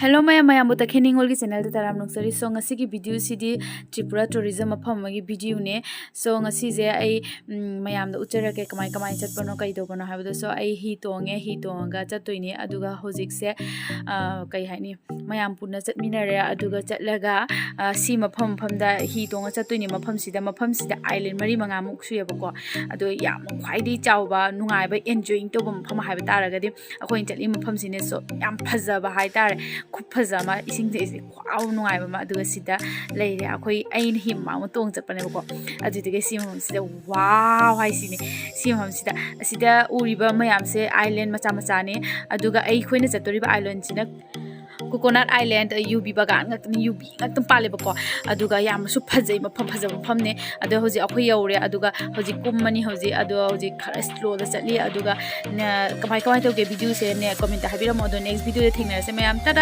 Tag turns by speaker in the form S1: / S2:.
S1: Hello mayam buta kheningol gi channel da taram nungsari so ngasi gi video sidi Tripura tourism mafam gi video ne so ngasi je ai mayam da uchara ke kamai kamai chatpano kai do bano habdo so ai hi tonga chatoini aduga hojik se kai haini mayam puna chatminare aduga chatlaga si mafam da hi tonga chatoini mafam sida island mari manga muk suyebako ado yam khwaidi chawba nungai ba enjoying to bam phama habi taragadi akhoi chatli mafam sine so yam phajaba hai tare Kupazama ising de wow nungai ma aduga sida leire akhoi ain him ma tong chapane ko adudige simam sida wow hai sine simam sida uriba mayam se island macha ne aduga ai khoina chatoriba island sina Coconut Island UB bagan ngakni UB ngaktam pale bako aduga yam su phajai mafam phajam mafam ne adu hoji akhoi yaure aduga hoji kummani hoji adu hoji khara slow da chatli aduga kamai to ge video se ne comment habira mo do next video de thingna se mayam tada